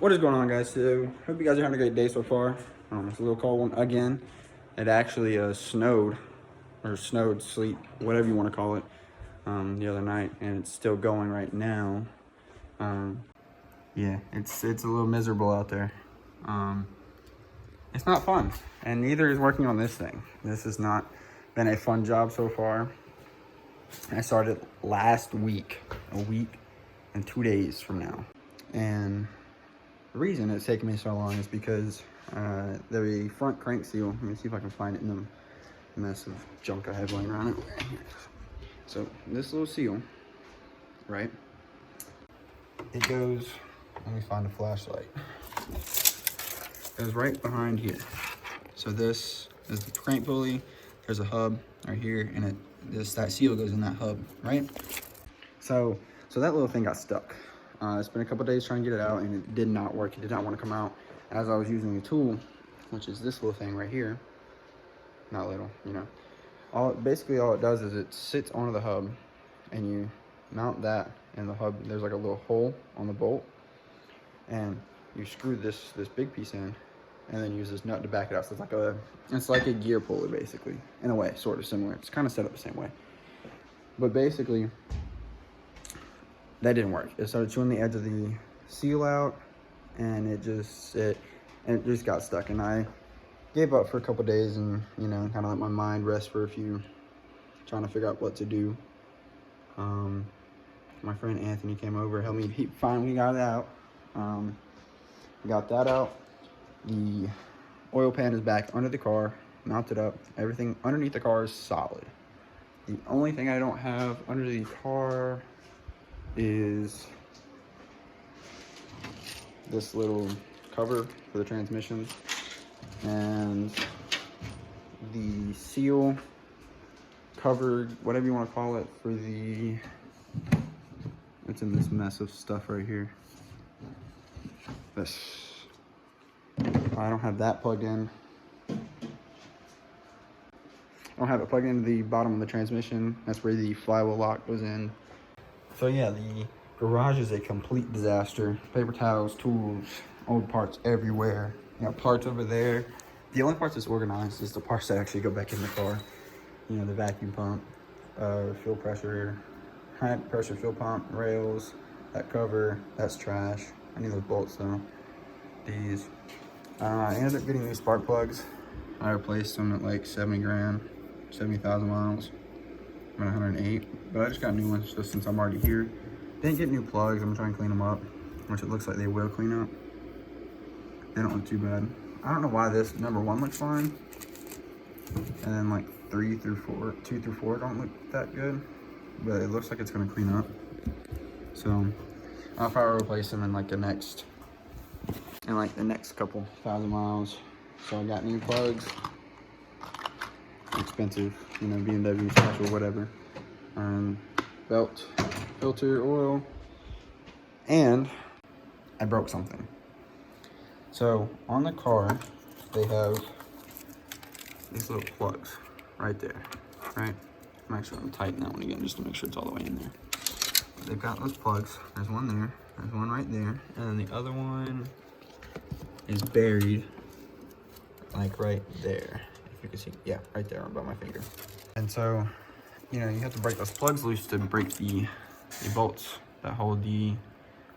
What is going on, guys? So, hope you guys are having a great day so far. It's a little cold one again. It actually snowed, or snowed, sleet, whatever you want to call it, the other night, and it's still going right now. Yeah, it's a little miserable out there. It's not fun, and neither is working on this thing. This has not been a fun job so far. I started last week, a week and 2 days from now, and the reason it's taken me so long is because the front crank seal, let me see if I can find it in the mess of junk I have laying around it. So this little seal, right, it goes, let me find a flashlight. It goes right behind here. So this is the crank pulley, there's a hub right here, and that seal goes in that hub, right? So that little thing got stuck. It's been a couple days trying to get it out, and it did not work. It did not want to come out as I was using the tool, which is this little thing right here. Not little, you know. Basically all it does is it sits onto the hub, and you mount that in the hub. There's like a little hole on the bolt, and you screw this big piece in, and then use this nut to back it out. So it's like a gear pulley, basically, in a way, sort of similar. It's kind of set up the same way, but basically that didn't work. It started chewing the edge of the seal out, and it just got stuck. And I gave up for a couple days, and you know, kind of let my mind rest for a few, trying to figure out what to do. My friend Anthony came over, helped me. He finally got it out. Got that out. The oil pan is back under the car, mounted up. Everything underneath the car is solid. The only thing I don't have under the car is this little cover for the transmission, and the seal cover, whatever you want to call it, for the, it's in this mess of stuff right here. This, I don't have that plugged in. I don't have it plugged into the bottom of the transmission. That's where the flywheel lock goes in. So yeah, the garage is a complete disaster. Paper towels, tools, old parts everywhere. You know, parts over there. The only parts that's organized is the parts that actually go back in the car. You know, the vacuum pump, fuel pressure, high pressure fuel pump, rails, that cover, that's trash. I need those bolts though. These. I ended up getting these spark plugs. I replaced them at like 70 grand, 70,000 miles. I'm at 108, but I just got new ones just since I'm already here. Didn't get new plugs. I'm trying to clean them up, which it looks like they will clean up. They don't look too bad. I don't know why this number 1 looks fine, and then like 2 through 4 don't look that good, but it looks like it's gonna clean up. So I'll probably replace them in like the next couple thousand miles. So I got new plugs. Expensive, you know, BMW special, whatever. Belt, filter, oil, and I broke something. So on the car, they have these little plugs right there, right? Make sure I'm tightening that one again just to make sure it's all the way in there. They've got those plugs. There's one there, there's one right there, and then the other one is buried like right there. You can see, yeah, right there about my finger. And so, you know, you have to break those plugs loose to break the bolts that hold the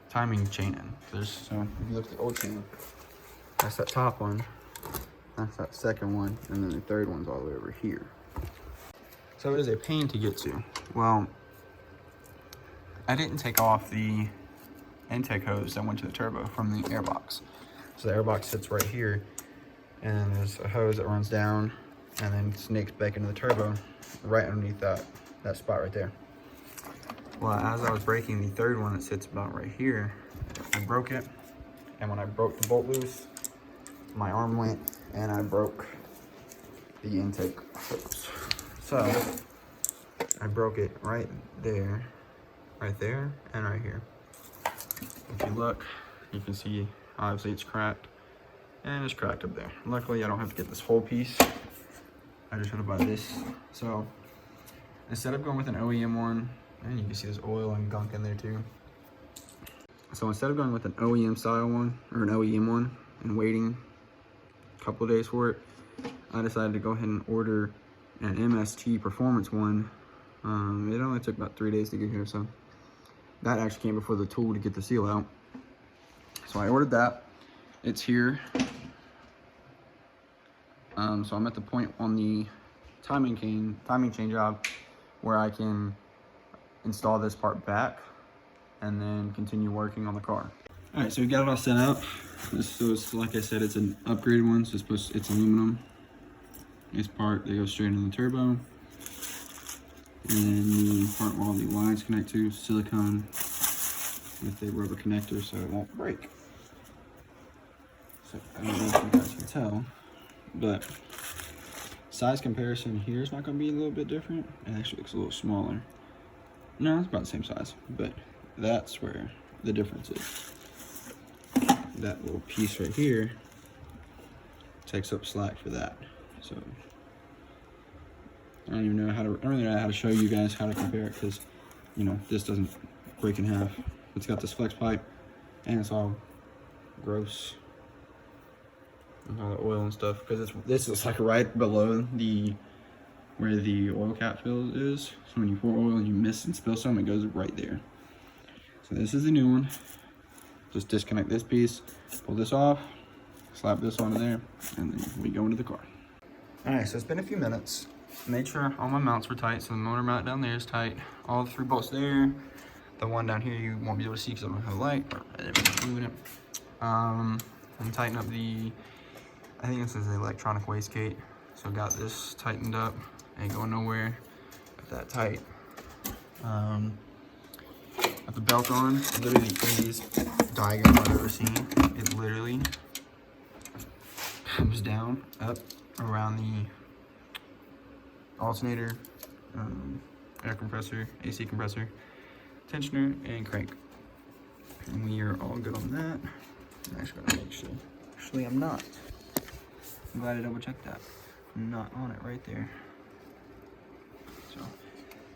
timing chain in. So if you look at the old chain, that's that top one, that's that second one, and then the third one's all the way over here. So it is a pain to get to. Well, I didn't take off the intake hose that went to the turbo from the airbox. So the airbox sits right here, and there's a hose that runs down and then snakes back into the turbo right underneath that spot right there. Well, as I was breaking the third one that sits about right here, I broke it, and when I broke the bolt loose, my arm went and I broke the intake hose. So I broke it right there, and right here. If you look, you can see obviously it's cracked, and it's cracked up there. Luckily, I don't have to get this whole piece. I just had to buy this. So instead of going with an OEM one, and you can see there's oil and gunk in there too, So instead of going with an OEM style one or an OEM one and waiting a couple of days for it, I decided to go ahead and order an MST performance one. It only took about 3 days to get here, so that actually came before the tool to get the seal out. So I ordered that. It's here. So I'm at the point on the timing chain job where I can install this part back and then continue working on the car. All right, so we got it all set up. So it's, like I said, it's an upgraded one. So it's aluminum. This part that goes straight into the turbo. And then the part where all the lines connect to, silicone with a rubber connector so it won't break. So I don't know if you guys can tell, but size comparison here is not going to be a little bit different. It actually looks a little smaller. No, it's about the same size, but that's where the difference is. That little piece right here takes up slack for that. So I don't even know how to. I don't really know how to show you guys how to compare it because, you know, this doesn't break in half. It's got this flex pipe, and it's all gross. And all the oil and stuff because this is like right below where the oil cap fill is. So when you pour oil and you miss and spill some, it goes right there. So this is the new one. Just disconnect this piece, pull this off, slap this onto there, and then we go into the car. All right, so it's been a few minutes. Made sure all my mounts were tight. So the motor mount down there is tight. All the 3 bolts there. The one down here you won't be able to see because I don't have a light. I didn't move it. And tighten up the, I think this is the electronic wastegate. So got this tightened up. Ain't going nowhere. Got that tight. Got the belt on. Literally the easiest diagram I've ever seen. It literally comes down, up, around the alternator, air compressor, AC compressor, tensioner, and crank. And we are all good on that. I'm actually gonna make sure. Actually, I'm not. I'm glad I double checked that. I'm not on it right there. So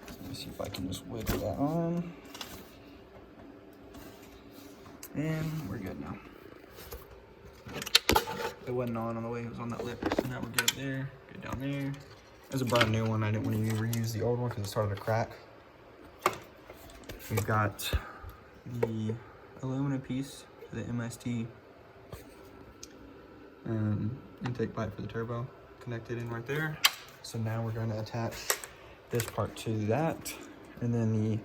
let me see if I can just wiggle that on. And we're good now. It wasn't on the way, it was on that lip. So now we're good there, good down there. There's a brand new one. I didn't want to reuse the old one because it started to crack. We've got the aluminum piece for the MST intake pipe for the turbo connected in right there. So now we're going to attach this part to that, and then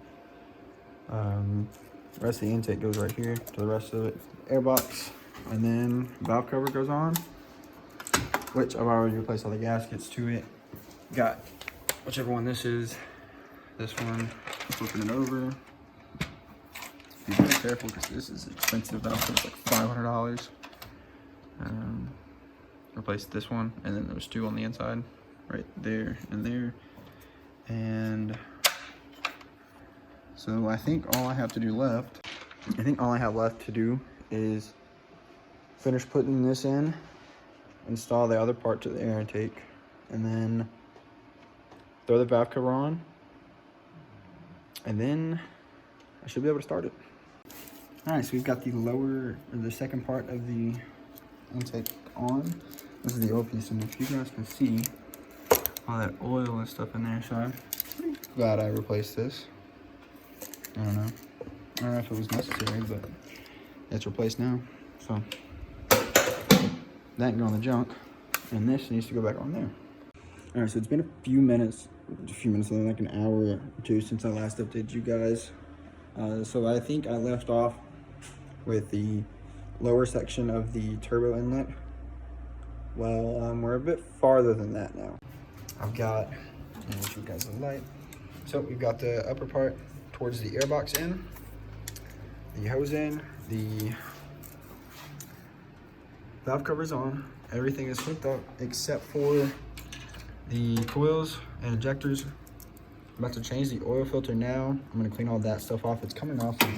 the rest of the intake goes right here to the rest of it. Airbox, and then valve cover goes on, which I've already replaced all the gaskets to it. Got whichever one this is. This one, flipping it over. Be very careful because this is expensive. Valve cover, it's like $500. Replaced this one, and then there's 2 on the inside, right there and there. And so I think all I have to do left, is finish putting this in, install the other part to the air intake, and then throw the valve cover on, and then I should be able to start it. All right, so we've got the second part of the intake on. This is the oil piece, and if you guys can see all that oil and stuff in there, so I'm pretty glad I replaced this. I don't know if it was necessary, but it's replaced now. So that can go in the junk, and this needs to go back on there. All right, so it's been a few minutes, like an hour or 2 since I last updated you guys. So I think I left off with the lower section of the turbo inlet. Well, we're a bit farther than that now. I've got, let me show you guys the light. So we've got the upper part towards the airbox in, the hose in, the valve cover's on, everything is hooked up except for the coils and injectors. I'm about to change the oil filter now. I'm gonna clean all that stuff off. It's coming off of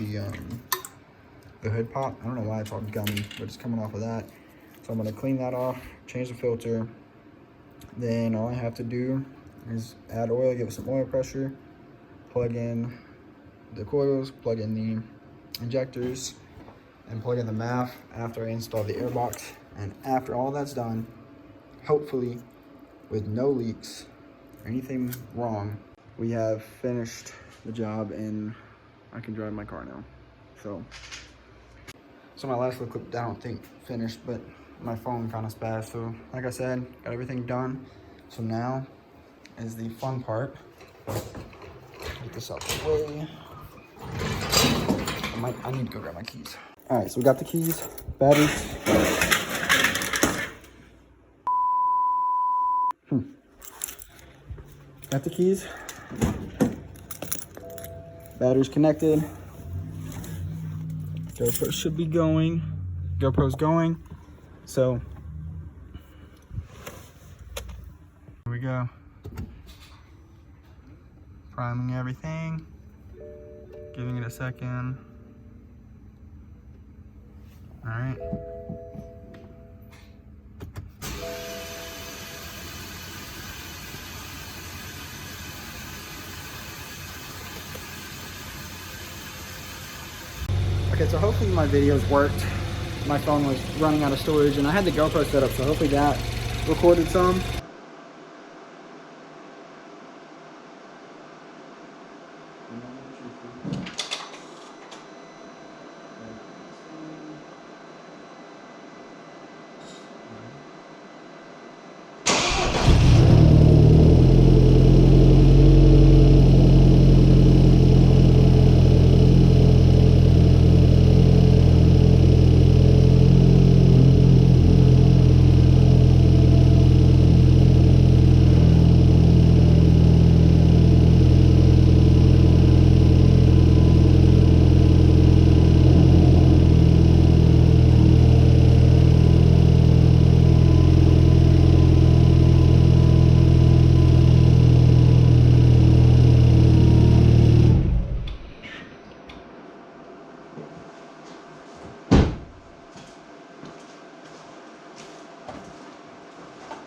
the hood pop. I don't know why it's all gummy, but it's coming off of that. So I'm gonna clean that off, change the filter. Then all I have to do is add oil, give it some oil pressure, plug in the coils, plug in the injectors and plug in the MAF after I install the airbox. And after all that's done, hopefully with no leaks or anything wrong, we have finished the job and I can drive my car now. So my last little clip, I don't think finished, but my phone kind of spazzed. So like I said, got everything done. So now is the fun part. Get this out of the way. I need to go grab my keys. All right, so we got the keys, batteries. Got the keys. Batteries connected. GoPro should be going. GoPro's going. So here we go. Priming everything. Giving it a second. All right. Okay, so hopefully my videos worked. My phone was running out of storage and I had the GoPro set up, so hopefully that recorded some.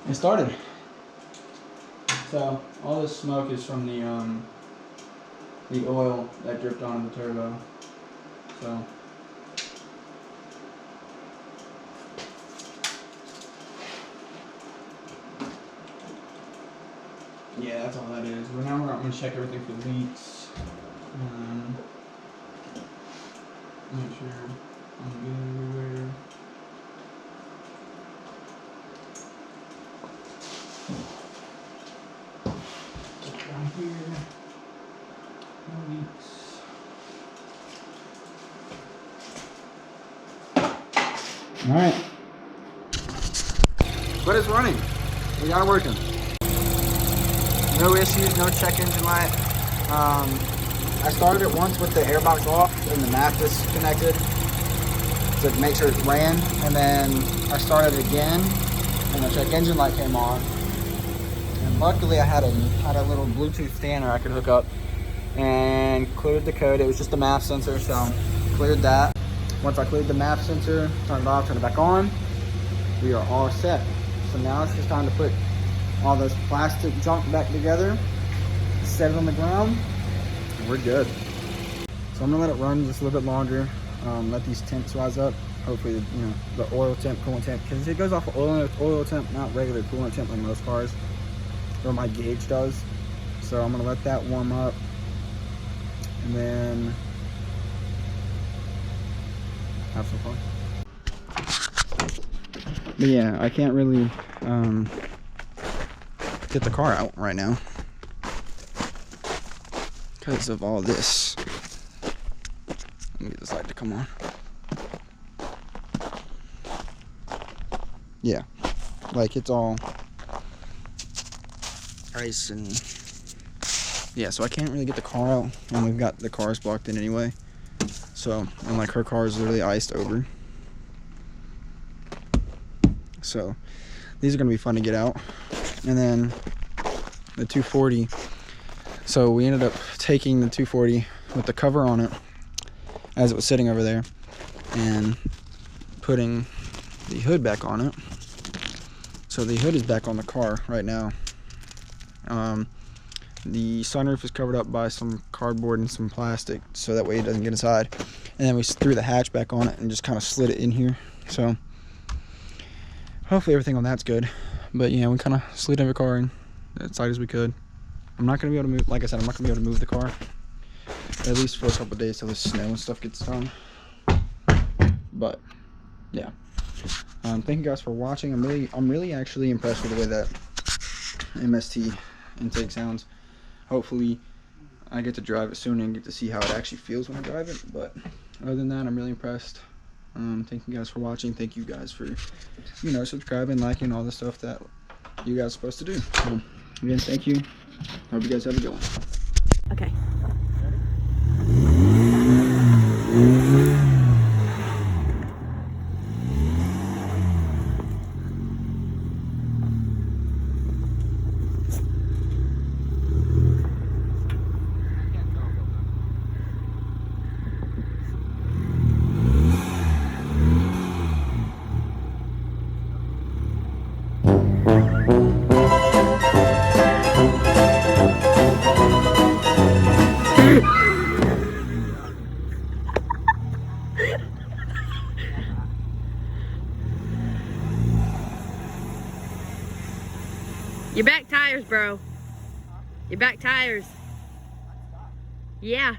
It started. So all this smoke is from the oil that dripped on the turbo. So yeah, that's all that is. But now I'm gonna check everything for leaks. Make sure I'm good everywhere. Right here, no leaks. All right, but it's running. We got it working. No issues, no check engine light. I started it once with the airbox off and the MAF disconnected to make sure it ran, and then I started it again, and the check engine light came on. Luckily, I had a little Bluetooth scanner I could hook up and cleared the code. It was just a MAF sensor, so cleared that. Once I cleared the MAF sensor, turned it off, turned it back on, we are all set. So now it's just time to put all this plastic junk back together, set it on the ground, and we're good. So I'm gonna let it run just a little bit longer, let these temps rise up. Hopefully, you know, the oil temp, coolant temp, because it goes off of oil temp, not regular coolant temp like most cars, or my gauge does. So I'm gonna let that warm up, and then have some fun. But yeah, I can't really get the car out right now because of all this. Let me get this light to come on. Yeah, like it's all ice and yeah, so I can't really get the car out, and we've got the cars blocked in anyway. So, and like her car is literally iced over. So these are gonna be fun to get out. And then the 240. So we ended up taking the 240 with the cover on it as it was sitting over there and putting the hood back on it. So the hood is back on the car right now. The sunroof is covered up by some cardboard and some plastic, so that way it doesn't get inside. and then we threw the hatch back on it and just kind of slid it in here. So hopefully everything on that's good. But yeah, we kind of slid every car in as tight as we could. I'm not gonna be able to move, like I said, I'm not gonna be able to move the car at least for a couple of days till the snow and stuff gets done. But yeah, thank you guys for watching. I'm really actually impressed with the way that MST intake sounds. Hopefully I get to drive it soon and get to see how it actually feels when I drive it. But other than that, I'm really impressed. Thank you guys for watching. Thank you guys for, you know, subscribing, liking, all the stuff that you guys are supposed to do. So again, thank you. Hope you guys have a good one. Okay. Your back tires, bro. Your back tires. Yeah.